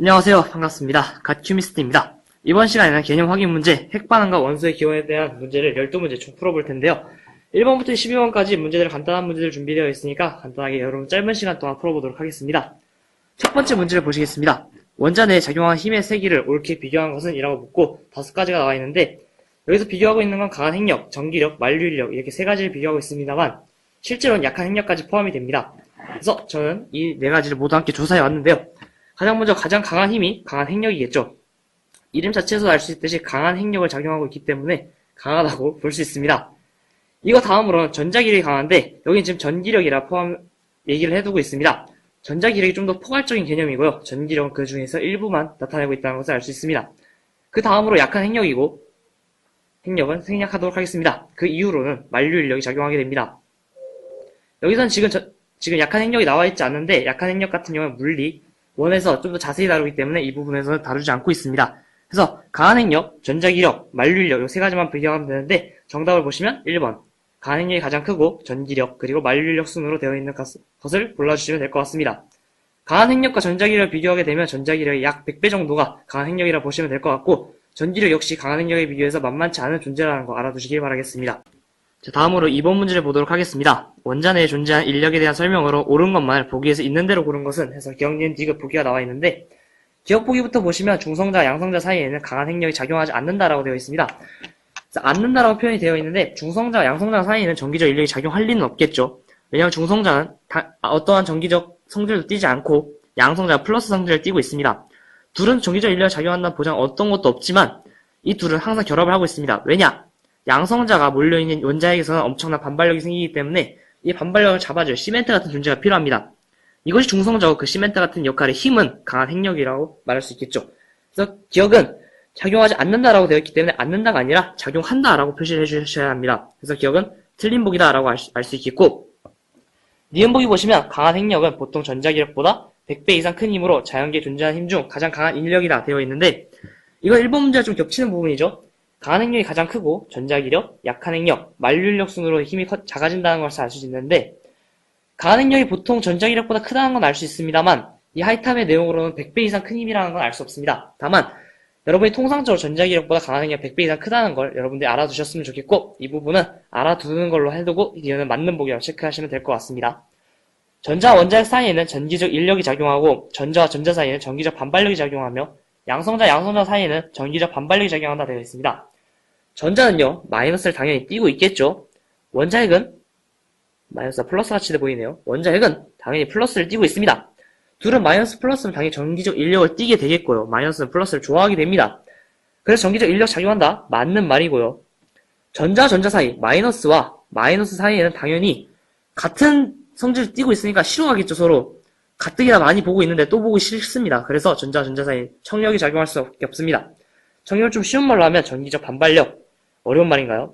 안녕하세요. 반갑습니다. 갓큐미스트입니다. 이번 시간에는 개념 확인 문제, 핵반응과 원소의 기호에 대한 문제를 12문제 총 풀어볼 텐데요. 1번부터 12번까지 문제들 간단한 문제들 준비되어 있으니까 간단하게 여러분 짧은 시간 동안 풀어보도록 하겠습니다. 첫 번째 문제를 보시겠습니다. 원자 내에 작용한 힘의 세기를 옳게 비교한 것은? 이라고 묻고 5가지가 나와 있는데, 여기서 비교하고 있는 건 강한 핵력, 전기력, 만류인력 이렇게 3가지를 비교하고 있습니다만 실제로는 약한 핵력까지 포함이 됩니다. 그래서 저는 이 4가지를 모두 함께 조사해 왔는데요. 가장 먼저 가장 강한 힘이 강한 핵력이겠죠. 이름 자체에서 알 수 있듯이 강한 핵력을 작용하고 있기 때문에 강하다고 볼 수 있습니다. 이거 다음으로는 전자기력이 강한데 여긴 지금 전기력이라 포함 얘기를 해두고 있습니다. 전자기력이 좀 더 포괄적인 개념이고요. 전기력은 그 중에서 일부만 나타내고 있다는 것을 알 수 있습니다. 그 다음으로 약한 핵력이고 핵력은 생략하도록 하겠습니다. 그 이후로는 만류인력이 작용하게 됩니다. 여기서는 지금 약한 핵력이 나와 있지 않는데 약한 핵력 같은 경우는 물리 원에서 좀 더 자세히 다루기 때문에 이 부분에서는 다루지 않고 있습니다. 그래서 강한 핵력, 전자기력, 만류인력 이 3가지만 비교하면 되는데 정답을 보시면 1번 강한 핵력이 가장 크고 전기력 그리고 만류인력 순으로 되어 있는 것을 골라주시면 될 것 같습니다. 강한 핵력과 전자기력을 비교하게 되면 전자기력의 약 100배 정도가 강한 핵력이라 보시면 될 것 같고 전기력 역시 강한 핵력에 비교해서 만만치 않은 존재라는 거 알아두시길 바라겠습니다. 자, 다음으로 2번 문제를 보도록 하겠습니다. 원자 내에 존재한 인력에 대한 설명으로 옳은 것만을 보기에서 있는 대로 고른 것은 해서 기억, 니은, 디귿 보기가 나와 있는데 기억 보기부터 보시면 중성자와 양성자 사이에는 강한 핵력이 작용하지 않는다라고 되어 있습니다. 않는다라고 표현이 되어 있는데 중성자와 양성자 사이에는 전기적 인력이 작용할 리는 없겠죠. 왜냐하면 중성자는 어떠한 전기적 성질도 띠지 않고 양성자가 플러스 성질을 띠고 있습니다. 둘은 전기적 인력이 작용한다는 보장 어떤 것도 없지만 이 둘은 항상 결합을 하고 있습니다. 왜냐? 양성자가 몰려있는 원자핵에서는 엄청난 반발력이 생기기 때문에 이 반발력을 잡아줄 시멘트 같은 존재가 필요합니다. 이것이 중성자고 그 시멘트 같은 역할의 힘은 강한 핵력이라고 말할 수 있겠죠. 그래서 기억은 작용하지 않는다라고 되어 있기 때문에 않는다가 아니라 작용한다라고 표시를 해주셔야 합니다. 그래서 기억은 틀린 보기다라고 알 수 있겠고 니은 보기 보시면 강한 핵력은 보통 전자기력보다 100배 이상 큰 힘으로 자연계에 존재하는 힘 중 가장 강한 인력이라 되어 있는데 이건 1번 문제와 좀 겹치는 부분이죠. 강한 핵력이 가장 크고 전자기력, 약한 핵력, 만류인력 순으로 힘이 작아진다는 것을 알 수 있는데 강한 핵력이 보통 전자기력보다 크다는 건 알 수 있습니다만 이 하이탑의 내용으로는 100배 이상 큰 힘이라는 건 알 수 없습니다. 다만 여러분이 통상적으로 전자기력보다 강한 핵력 100배 이상 크다는 걸 여러분들이 알아두셨으면 좋겠고 이 부분은 알아두는 걸로 해두고 이거는 맞는 보기라고 체크하시면 될 것 같습니다. 전자와 원자핵 사이에는 전기적 인력이 작용하고 전자와 전자 사이에는 전기적 반발력이 작용하며 양성자 사이에는 전기적 반발력이 작용한다 되어 있습니다. 전자는요, 마이너스를 당연히 띄고 있겠죠. 원자핵은 마이너스와 플러스 같이 돼 보이네요. 원자핵은 당연히 플러스를 띄고 있습니다. 둘은 마이너스 플러스는 당연히 전기적 인력을 띄게 되겠고요. 마이너스는 플러스를 좋아하게 됩니다. 그래서 전기적 인력 작용한다? 맞는 말이고요. 전자와 전자 사이, 마이너스와 마이너스 사이에는 당연히 같은 성질을 띄고 있으니까 싫어하겠죠, 서로. 가뜩이나 많이 보고 있는데 또 보기 싫습니다. 그래서 전자와 전자 사이 청력이 작용할 수밖에 없습니다. 청력을 좀 쉬운 말로 하면 전기적 반발력. 어려운 말인가요?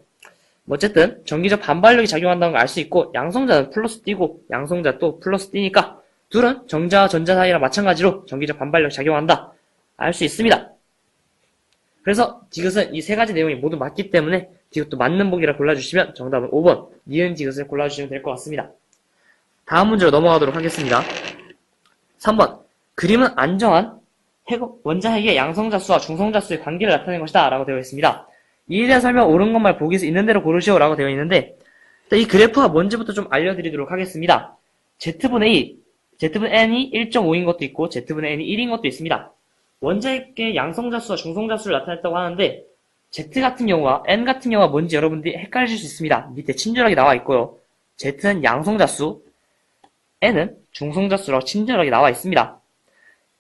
어쨌든 전기적 반발력이 작용한다는 걸 알 수 있고 양성자는 플러스 띄고 양성자 또 플러스 띄니까 둘은 전자와 전자 사이랑 마찬가지로 전기적 반발력이 작용한다. 알 수 있습니다. 그래서 디귿은 이 3가지 내용이 모두 맞기 때문에 디귿도 맞는 보기라 골라주시면 정답은 5번 니은 디귿을 골라주시면 될 것 같습니다. 다음 문제로 넘어가도록 하겠습니다. 3번 그림은 안정한 원자핵의 양성자 수와 중성자 수의 관계를 나타낸 것이다 라고 되어 있습니다. 이에 대한 설명 옳은 것만 보기에서 있는 대로 고르시오 라고 되어 있는데 이 그래프가 뭔지부터 좀 알려드리도록 하겠습니다. Z분의 N이 1.5인 것도 있고 Z분의 N이 1인 것도 있습니다. 원자핵의 양성자 수와 중성자 수를 나타냈다고 하는데 Z 같은 경우와 N 같은 경우가 뭔지 여러분들이 헷갈리실 수 있습니다. 밑에 친절하게 나와 있고요. Z는 양성자 수, N은 중성자 수라고 친절하게 나와 있습니다.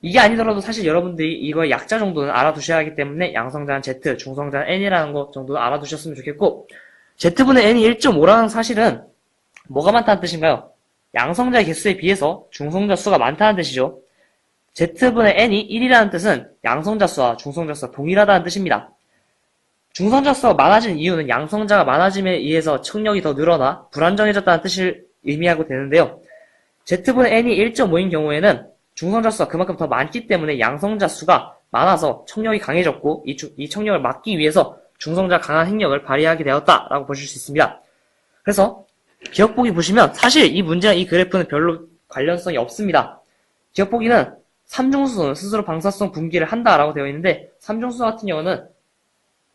이게 아니더라도 사실 여러분들이 이거의 약자 정도는 알아두셔야 하기 때문에 양성자는 Z, 중성자는 N이라는 것 정도는 알아두셨으면 좋겠고 Z분의 N이 1.5라는 사실은 뭐가 많다는 뜻인가요? 양성자의 개수에 비해서 중성자 수가 많다는 뜻이죠. Z분의 N이 1이라는 뜻은 양성자 수와 중성자 수가 동일하다는 뜻입니다. 중성자 수가 많아진 이유는 양성자가 많아짐에 의해서 청력이 더 늘어나 불안정해졌다는 뜻을 의미하고 되는데요. Z분의 N이 1.5인 경우에는 중성자 수가 그만큼 더 많기 때문에 양성자 수가 많아서 청력이 강해졌고 이 청력을 막기 위해서 중성자 강한 핵력을 발휘하게 되었다라고 보실 수 있습니다. 그래서 기억보기 보시면 사실 이 문제랑 이 그래프는 별로 관련성이 없습니다. 기억보기는 삼중수소는 스스로 방사성 분기를 한다라고 되어 있는데, 삼중수소 같은 경우는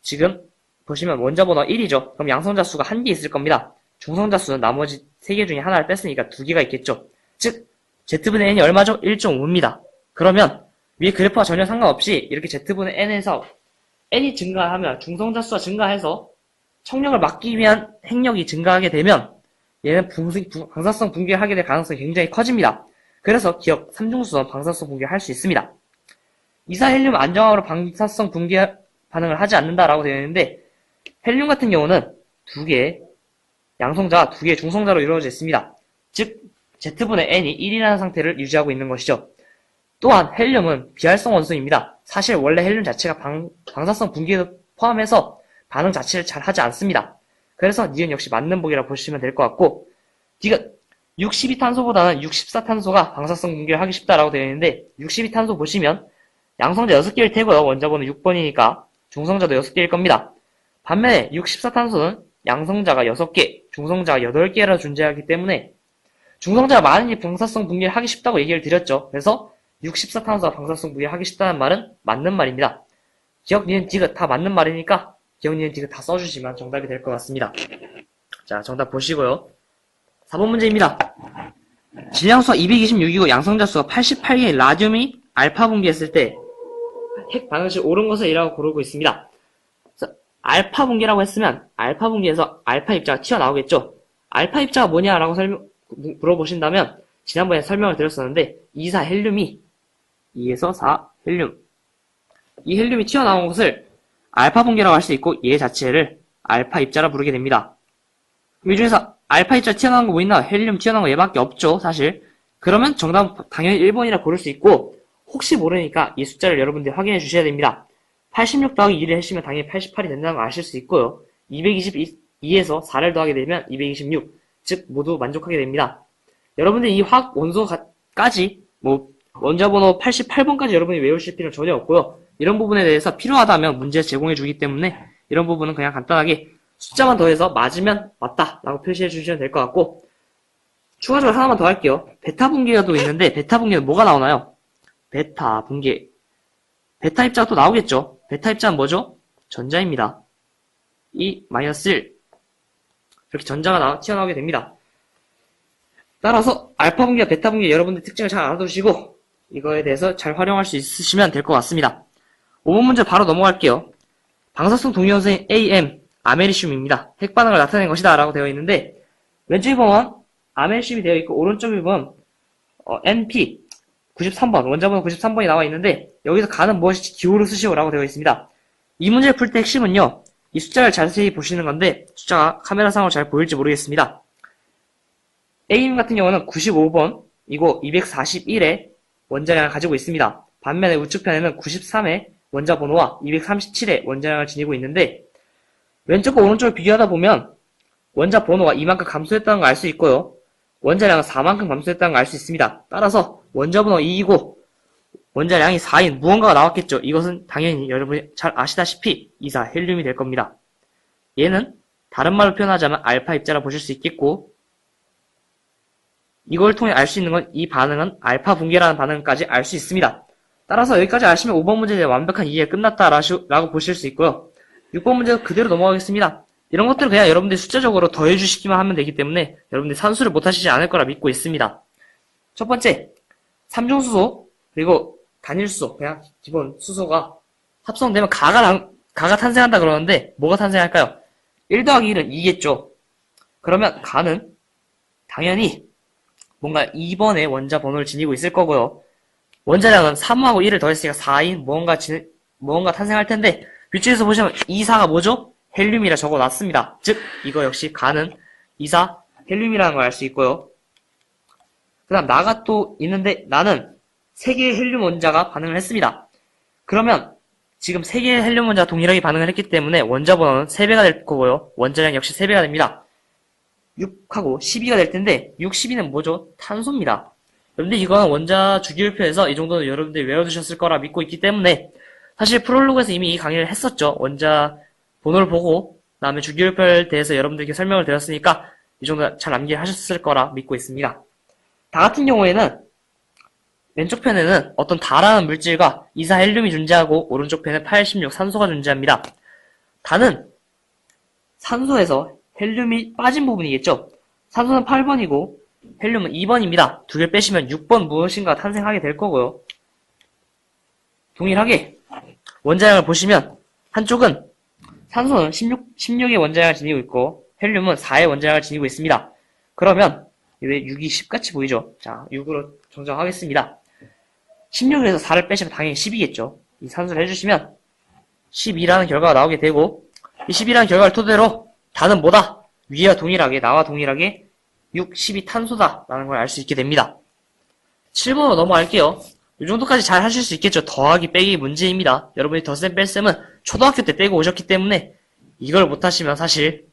지금 보시면 원자 번호 1이죠. 그럼 양성자 수가 1개 있을 겁니다. 중성자 수는 나머지 3개 중에 하나를 뺐으니까 2개가 있겠죠. 즉 Z분의 N이 얼마죠? 1.5입니다. 그러면 위에 그래프와 전혀 상관없이 이렇게 Z분의 N에서 N이 증가하면 중성자 수가 증가해서 청력을 막기 위한 핵력이 증가하게 되면 얘는 방사성 분기를 하게 될 가능성이 굉장히 커집니다. 그래서 기억 삼중수소는 방사성 분기를 할 수 있습니다. 이사 헬륨 안정화로 방사성 분기 반응을 하지 않는다라고 되어 있는데, 헬륨 같은 경우는 2개의 양성자가 2개의 중성자로 이루어져 있습니다. 즉 Z분의 N이 1이라는 상태를 유지하고 있는 것이죠. 또한 헬륨은 비활성 원소입니다. 사실 원래 헬륨 자체가 방사성 분기를 포함해서 반응 자체를 잘 하지 않습니다. 그래서 니은 역시 맞는 보기라 보시면 될 것 같고, 디귿 62탄소보다는 64탄소가 방사성 분기를 하기 쉽다라고 되어 있는데, 62탄소 보시면 양성자 6개일 테고요. 원자번호 6번이니까 중성자도 6개일 겁니다. 반면에 64탄소는 양성자가 6개, 중성자가 8개라 존재하기 때문에 중성자가 많으니 방사성 분기를 하기 쉽다고 얘기를 드렸죠. 그래서 64탄소가 방사성 분기를 하기 쉽다는 말은 맞는 말입니다. 기억, 니은, 디귿 다 맞는 말이니까 기억, 니은, 디귿 다 써주시면 정답이 될 것 같습니다. 자, 정답 보시고요. 4번 문제입니다. 질량수가 226이고 양성자 수가 88개의 라듐이 알파 분기했을 때 핵 반응식 옳은 것을 이라고 고르고 있습니다. 그래서 알파 분기라고 했으면 알파 분기에서 알파 입자가 튀어나오겠죠. 알파 입자가 뭐냐라고 물어보신다면 지난번에 설명을 드렸었는데 2, 4 헬륨이 2에서 4 헬륨, 이 헬륨이 튀어나온 것을 알파 분기라고 할 수 있고 얘 자체를 알파 입자라 부르게 됩니다. 이 중에서 알파 입자 튀어나온 거 뭐 있나? 헬륨 튀어나온 거 얘밖에 없죠, 사실. 그러면 정답은 당연히 1번이라 고를 수 있고, 혹시 모르니까 이 숫자를 여러분들이 확인해 주셔야 됩니다. 86 더하기 2를 해주시면 당연히 88이 된다는 걸 아실 수 있고요. 222에서 4를 더하게 되면 226, 즉 모두 만족하게 됩니다. 여러분들이 이 화학 원소까지 원자 번호 88번까지 여러분이 외우실 필요는 전혀 없고요. 이런 부분에 대해서 필요하다면 문제 제공해 주기 때문에 이런 부분은 그냥 간단하게 숫자만 더해서 맞으면 맞다 라고 표시해 주시면 될 것 같고, 추가적으로 하나만 더 할게요. 베타 분기가 또 있는데 베타 분기는 뭐가 나오나요? 베타 분기, 베타 입자가 또 나오겠죠. 베타 입자는 뭐죠? 전자입니다. 2, -1 이렇게 전자가 튀어나오게 됩니다. 따라서 알파 분기와 베타 분기 여러분들 특징을 잘 알아두시고 이거에 대해서 잘 활용할 수 있으시면 될 것 같습니다. 5번 문제 바로 넘어갈게요. 방사성 동위원소인 AM, 아메리슘입니다. 핵반응을 나타낸 것이다 라고 되어 있는데, 왼쪽에 보면 아메리슘이 되어 있고 오른쪽에 보면 NP 93번, 원자번호 93번이 나와 있는데 여기서 가는 무엇이지 기호를 쓰시오 라고 되어 있습니다. 이 문제를 풀 때 핵심은요, 이 숫자를 자세히 보시는 건데 숫자가 카메라상으로 잘 보일지 모르겠습니다. AM 같은 경우는 95번이고 241의 원자량을 가지고 있습니다. 반면에 우측편에는 93의 원자번호와 237의 원자량을 지니고 있는데, 왼쪽과 오른쪽을 비교하다 보면 원자 번호가 이만큼 감소했다는 걸 알 수 있고요. 원자량은 4만큼 감소했다는 걸 알 수 있습니다. 따라서 원자 번호 2이고 원자량이 4인 무언가가 나왔겠죠. 이것은 당연히 여러분이 잘 아시다시피 2,4 헬륨이 될 겁니다. 얘는 다른 말로 표현하자면 알파 입자라 보실 수 있겠고, 이걸 통해 알 수 있는 건 이 반응은 알파 분기라는 반응까지 알 수 있습니다. 따라서 여기까지 아시면 5번 문제에 대해 완벽한 이해가 끝났다라고 보실 수 있고요. 6번 문제도 그대로 넘어가겠습니다. 이런 것들은 그냥 여러분들이 숫자적으로 더해주시기만 하면 되기 때문에 여러분들이 산수를 못하시지 않을 거라 믿고 있습니다. 첫 번째, 삼중수소 그리고 단일수소, 그냥 기본 수소가 합성되면 가가 탄생한다 그러는데 뭐가 탄생할까요? 1 더하기 1은 2겠죠. 그러면 가는 당연히 뭔가 2번의 원자 번호를 지니고 있을 거고요. 원자량은 3하고 1을 더했으니까 4인 무언가 탄생할 텐데, 위쪽에서 보시면 2, 4가 뭐죠? 헬륨이라 적어놨습니다. 즉 이거 역시 가는 2, 4 헬륨이라는 걸 알 수 있고요. 그 다음 나가 또 있는데, 나는 3개의 헬륨 원자가 반응을 했습니다. 그러면 지금 3개의 헬륨 원자가 동일하게 반응을 했기 때문에 원자 번호는 3배가 될 거고요. 원자량 역시 3배가 됩니다. 6하고 12가 될 텐데 6, 12는 뭐죠? 탄소입니다. 여러분들 이거는 원자 주기율표에서 이 정도는 여러분들이 외워두셨을 거라 믿고 있기 때문에, 사실 프롤로그에서 이미 이 강의를 했었죠. 원자 번호를 보고 그다음에 주기율표에 대해서 여러분들께 설명을 드렸으니까 이 정도 잘 암기하셨을 거라 믿고 있습니다. 다 같은 경우에는 왼쪽 편에는 어떤 달하는 물질과 이사 헬륨이 존재하고 오른쪽 편에 86 산소가 존재합니다. 달은 산소에서 헬륨이 빠진 부분이겠죠. 산소는 8번이고 헬륨은 2번입니다. 두 개를 빼시면 6번 무엇인가 탄생하게 될 거고요. 동일하게 원자량을 보시면 한쪽은 산소는 16의 원자량을 지니고 있고 헬륨은 4의 원자량을 지니고 있습니다. 그러면 왜 6이 10같이 보이죠? 자, 6으로 정정하겠습니다. 16에서 4를 빼시면 당연히 10이겠죠. 이 산수를 해주시면 12라는 결과가 나오게 되고 이 12라는 결과를 토대로 단은 뭐다? 위와 동일하게 나와 동일하게 6, 12 탄소다 라는 걸 알 수 있게 됩니다. 7번으로 넘어갈게요. 이 정도까지 잘 하실 수 있겠죠. 더하기 빼기 문제입니다. 여러분이 덧셈 뺄셈은 초등학교 때 떼고 오셨기 때문에 이걸 못하시면 사실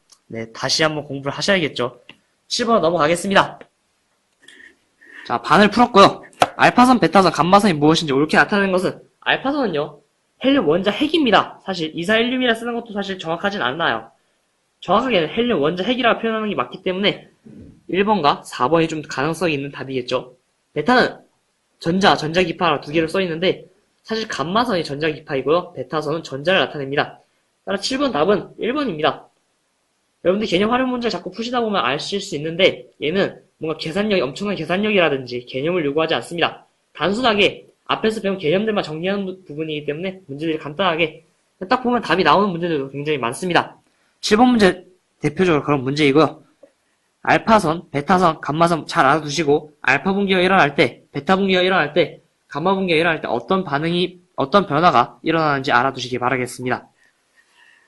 다시 한번 공부를 하셔야겠죠. 7번으로 넘어가겠습니다. 자, 반을 풀었고요. 알파선, 베타선, 감마선이 무엇인지 옳게 나타내는 것은 알파선은요. 헬륨 원자 핵입니다. 사실 이사 헬륨이라 쓰는 것도 사실 정확하진 않나요. 정확하게는 헬륨 원자 핵이라고 표현하는 게 맞기 때문에 1번과 4번이 좀 가능성이 있는 답이겠죠. 베타는 전자기파라고 두 개로 써있는데 사실 감마선이 전자기파이고요. 베타선은 전자를 나타냅니다. 따라 7번 답은 1번입니다. 여러분들 개념 활용 문제를 자꾸 푸시다 보면 아실 수 있는데 얘는 뭔가 엄청난 계산력이라든지 개념을 요구하지 않습니다. 단순하게 앞에서 배운 개념들만 정리하는 부분이기 때문에 문제들이 간단하게 딱 보면 답이 나오는 문제들도 굉장히 많습니다. 7번 문제 대표적으로 그런 문제이고요. 알파선, 베타선, 감마선 잘 알아두시고 알파 분기가 일어날 때, 베타 분기가 일어날 때, 감마 분기가 일어날 때 어떤 변화가 일어나는지 알아두시기 바라겠습니다.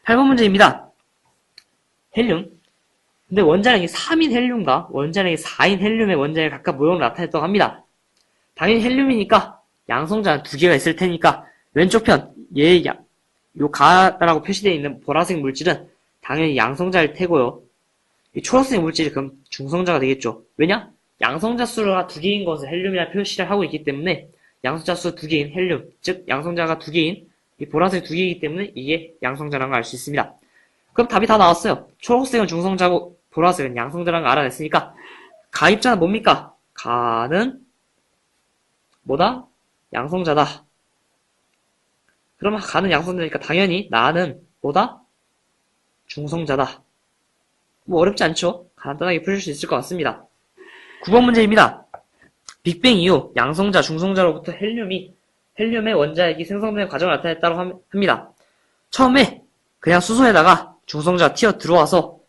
8번 문제입니다. 헬륨. 근데 원자량이 3인 헬륨과 원자량이 4인 헬륨의 원자량이 각각 모형으로 나타냈다고 합니다. 당연히 헬륨이니까 양성자는 두 개가 있을 테니까 왼쪽 편, 요 가라고 표시되어 있는 보라색 물질은 당연히 양성자일 테고요. 이 초록색 물질이 그럼 중성자가 되겠죠. 왜냐? 양성자 수가 두 개인 것을 헬륨이라 표시를 하고 있기 때문에 양성자 수 두 개인 헬륨, 즉 양성자가 두 개인 이 보라색 두 개이기 때문에 이게 양성자라는 걸 알 수 있습니다. 그럼 답이 다 나왔어요. 초록색은 중성자고 보라색은 양성자라는 걸 알아냈으니까 가 입자는 뭡니까? 가는 뭐다? 양성자다. 그러면 가는 양성자니까 당연히 나는 뭐다? 중성자다. 뭐 어렵지 않죠? 간단하게 풀릴 수 있을 것 같습니다. 9번 문제입니다. 빅뱅 이후 양성자, 중성자로부터 헬륨의 원자핵이 생성되는 과정을 나타냈다고 합니다. 처음에 그냥 수소에다가 중성자가 튀어 들어와서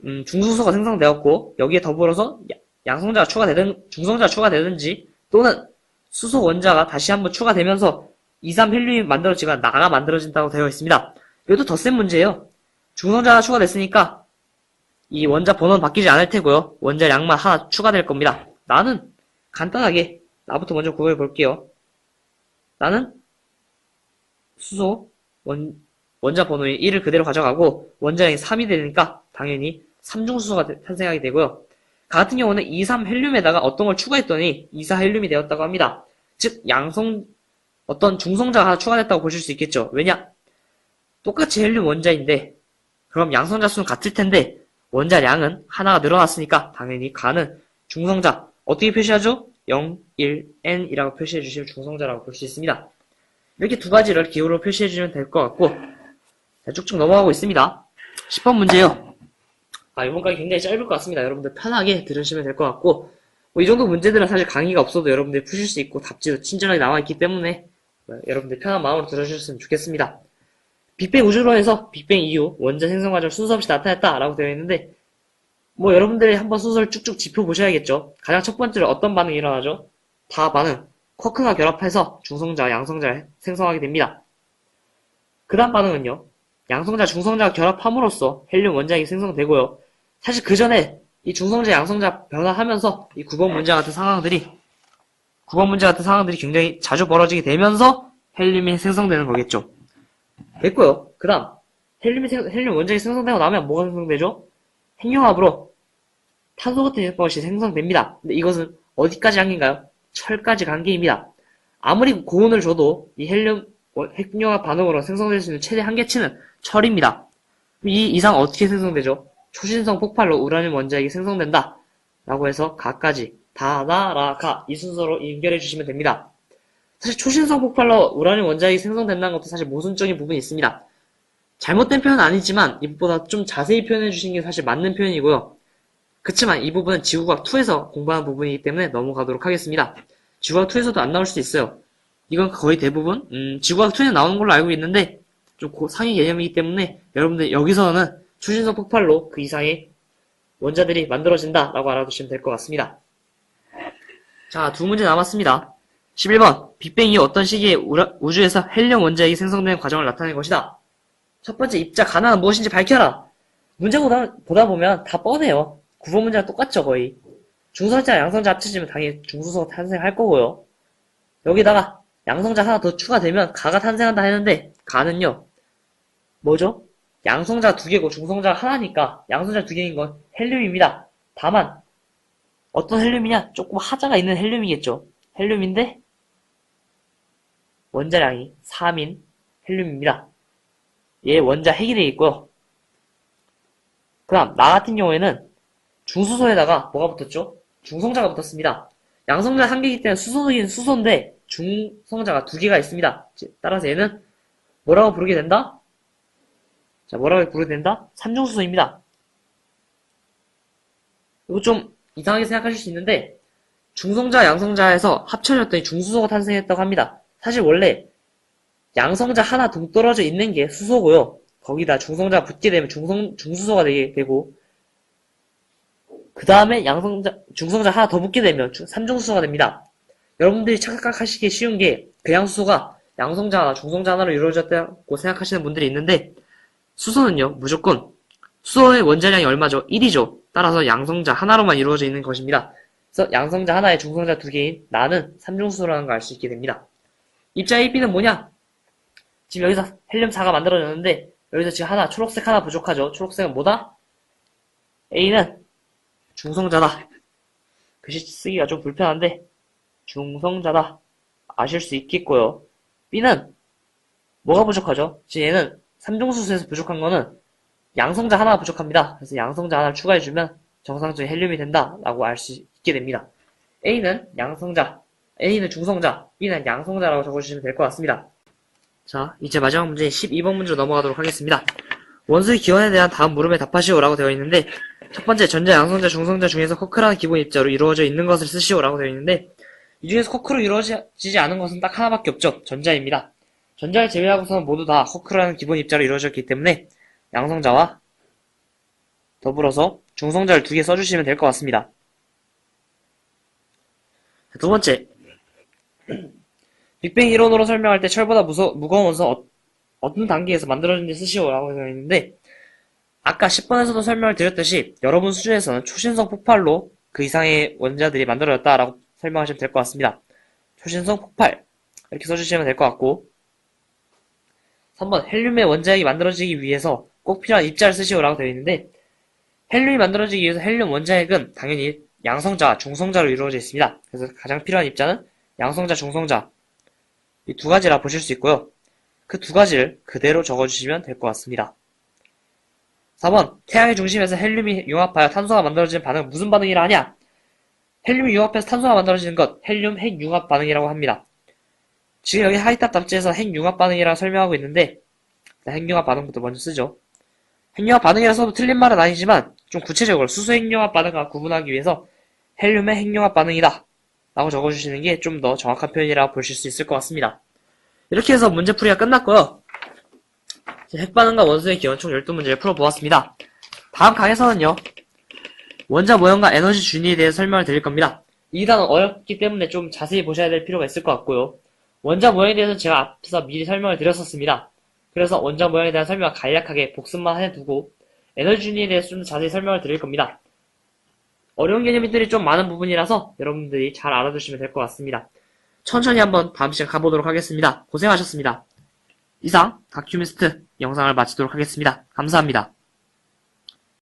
중수소가 생성되었고 여기에 더불어서 중성자가 추가되든지 또는 수소 원자가 다시 한번 추가되면서 2,3헬륨이 만들어지거나 나가 만들어진다고 되어 있습니다. 이것도 덧셈 문제예요. 중성자가 추가됐으니까 이 원자 번호는 바뀌지 않을 테고요. 원자량만 하나 추가될 겁니다. 나는 간단하게 나부터 먼저 구해 볼게요. 나는 수소 원자 번호인 1을 그대로 가져가고 원자량이 3이 되니까 당연히 3중수소가 탄생하게 되고요. 같은 경우는 2,3헬륨에다가 어떤 걸 추가했더니 2,4헬륨이 되었다고 합니다. 즉 어떤 중성자가 하나 추가됐다고 보실 수 있겠죠. 왜냐? 똑같이 헬륨 원자인데 그럼 양성자 수는 같을 텐데 원자량은 하나가 늘어났으니까 당연히 가는 중성자 어떻게 표시하죠? 0, 1, n이라고 표시해 주시면 중성자라고 볼 수 있습니다. 이렇게 두 가지를 기호로 표시해 주시면 될 것 같고 자, 쭉쭉 넘어가고 있습니다. 10번 문제요. 이번까지 굉장히 짧을 것 같습니다. 여러분들 편하게 들으시면 될 것 같고 이 정도 문제들은 사실 강의가 없어도 여러분들 푸실 수 있고 답지도 친절하게 나와 있기 때문에 여러분들 편한 마음으로 들어주셨으면 좋겠습니다. 빅뱅 우주론에서 빅뱅 이후 원자 생성 과정 순서 없이 나타났다라고 되어 있는데 여러분들이 한번 순서를 쭉쭉 짚어보셔야겠죠. 가장 첫 번째로 어떤 반응이 일어나죠? 다 반응. 쿼크가 결합해서 중성자, 양성자를 생성하게 됩니다. 그 다음 반응은요. 양성자, 중성자가 결합함으로써 헬륨 원자핵이 생성되고요. 사실 그 전에 이 중성자, 양성자 변화하면서 이 9번 문제 같은 상황들이 굉장히 자주 벌어지게 되면서 헬륨이 생성되는 거겠죠. 됐고요. 그 다음 헬륨 원자핵이 생성되고 나면 뭐가 생성되죠? 핵융합으로 탄소 같은 것이 생성됩니다. 근데 이것은 어디까지 한계인가요? 철까지 한계입니다. 아무리 고온을 줘도 이 헬륨 핵융합 반응으로 생성될 수 있는 최대 한계치는 철입니다. 이 이상 어떻게 생성되죠? 초신성 폭발로 우라늄 원자핵이 생성된다. 라고 해서 가까지 다나라카 이 순서로 연결해 주시면 됩니다. 사실 초신성 폭발로 우라늄 원자핵이 생성된다는 것도 사실 모순적인 부분이 있습니다. 잘못된 표현은 아니지만 이보다 좀 자세히 표현해 주시는 게 사실 맞는 표현이고요. 그치만 이 부분은 지구과학2에서 공부하는 부분이기 때문에 넘어가도록 하겠습니다. 지구과학2에서도 안 나올 수도 있어요. 이건 거의 대부분 지구과학2에는 나오는 걸로 알고 있는데 좀 상위 개념이기 때문에 여러분들 여기서는 초신성 폭발로 그 이상의 원자들이 만들어진다라고 알아두시면 될 것 같습니다. 자, 두 문제 남았습니다. 11번. 빅뱅 이후 어떤 시기에 우주에서 헬륨 원자핵이 생성되는 과정을 나타낸 것이다. 첫 번째 입자 가나는 무엇인지 밝혀라. 문제 보다 보면 다 뻔해요. 9번 문제랑 똑같죠, 거의. 중성자와 양성자 합쳐지면 당연히 중수소가 탄생할 거고요. 여기다가 양성자 하나 더 추가되면 가가 탄생한다 했는데 가는요. 뭐죠? 양성자가 두 개고 중성자가 하나니까 양성자 두 개인 건 헬륨입니다. 다만 어떤 헬륨이냐? 조금 하자가 있는 헬륨이겠죠. 헬륨인데 원자량이 3인 헬륨입니다. 얘 원자 핵이 되겠고요. 그 다음 나 같은 경우에는 중수소에다가 뭐가 붙었죠? 중성자가 붙었습니다. 양성자 한 개이기 때문에 수소이긴 수소인데 중성자가 두 개가 있습니다. 따라서 얘는 뭐라고 부르게 된다? 자, 뭐라고 부르게 된다? 삼중수소입니다. 이거 좀 이상하게 생각하실 수 있는데 중성자, 양성자에서 합쳐졌더니 중수소가 탄생했다고 합니다. 사실 원래 양성자 하나 동떨어져 있는 게 수소고요. 거기다 중성자가 붙게 되면 중수소가 되고 그 다음에 중성자 하나 더 붙게 되면 삼중수소가 됩니다. 여러분들이 착각하시기 쉬운 게 그냥 수소가 양성자 하나, 중성자 하나로 이루어졌다고 생각하시는 분들이 있는데 수소는요, 무조건 수소의 원자량이 얼마죠? 1이죠. 따라서 양성자 하나로만 이루어져 있는 것입니다. 그래서 양성자 하나에 중성자 두 개인 나는 삼중수소라는 걸 알 수 있게 됩니다. 입자 AB는 뭐냐? 지금 여기서 헬륨4가 만들어졌는데 여기서 지금 초록색 하나 부족하죠. 초록색은 뭐다? A는 중성자다. 글씨 쓰기가 좀 불편한데 중성자다. 아실 수 있겠고요. B는 뭐가 부족하죠? 지금 얘는 삼중수소에서 부족한 거는 양성자 하나가 부족합니다. 그래서 양성자 하나를 추가해주면 정상적인 헬륨이 된다라고 알 수 있게 됩니다. A는 중성자, B는 양성자라고 적어주시면 될 것 같습니다. 자, 이제 마지막 문제 12번 문제로 넘어가도록 하겠습니다. 원소의 기원에 대한 다음 물음에 답하시오라고 되어 있는데 첫 번째 전자, 양성자, 중성자 중에서 커크라는 기본 입자로 이루어져 있는 것을 쓰시오라고 되어 있는데 이 중에서 커크로 이루어지지 않은 것은 딱 하나밖에 없죠. 전자입니다. 전자를 제외하고서는 모두 다 커크라는 기본 입자로 이루어졌기 때문에 양성자와 더불어서 중성자를 두 개 써주시면 될 것 같습니다. 두 번째, 빅뱅 이론으로 설명할 때 철보다 무거운 원소 어떤 단계에서 만들어진지 쓰시오라고 되어 있는데 아까 10번에서도 설명을 드렸듯이 여러분 수준에서는 초신성 폭발로 그 이상의 원자들이 만들어졌다라고 설명하시면 될 것 같습니다. 초신성 폭발 이렇게 써주시면 될 것 같고 3번 헬륨의 원자핵이 만들어지기 위해서 꼭 필요한 입자를 쓰시오라고 되어 있는데 헬륨이 만들어지기 위해서 헬륨 원자핵은 당연히 양성자, 중성자로 이루어져 있습니다. 그래서 가장 필요한 입자는 양성자, 중성자 이 두 가지라 보실 수 있고요. 그 두 가지를 그대로 적어주시면 될 것 같습니다. 4번 태양의 중심에서 헬륨이 융합하여 탄소가 만들어지는 반응은 무슨 반응이라 하냐? 헬륨이 융합해서 탄소가 만들어지는 것 헬륨 핵융합 반응이라고 합니다. 지금 여기 하이탑 답지에서 핵융합 반응이라고 설명하고 있는데 핵융합 반응부터 먼저 쓰죠. 핵융합 반응이라 써도 틀린 말은 아니지만 좀 구체적으로 수소 핵융합 반응과 구분하기 위해서 헬륨의 핵융합 반응이다 라고 적어주시는 게 좀 더 정확한 표현이라고 보실 수 있을 것 같습니다. 이렇게 해서 문제풀이가 끝났고요. 핵반응과 원소의 기원 총 12문제를 풀어보았습니다. 다음 강에서는요. 원자 모형과 에너지 준위에 대해 설명을 드릴 겁니다. 이 단어 어렵기 때문에 좀 자세히 보셔야 될 필요가 있을 것 같고요. 원자 모형에 대해서는 제가 앞에서 미리 설명을 드렸었습니다. 그래서 원자 모형에 대한 설명을 간략하게 복습만 해두고 에너지 준위에 대해서 좀 더 자세히 설명을 드릴 겁니다. 어려운 개념들이 좀 많은 부분이라서 여러분들이 잘 알아두시면 될 것 같습니다. 천천히 한번 다음 시간 가보도록 하겠습니다. 고생하셨습니다. 이상 다큐미스트 영상을 마치도록 하겠습니다. 감사합니다.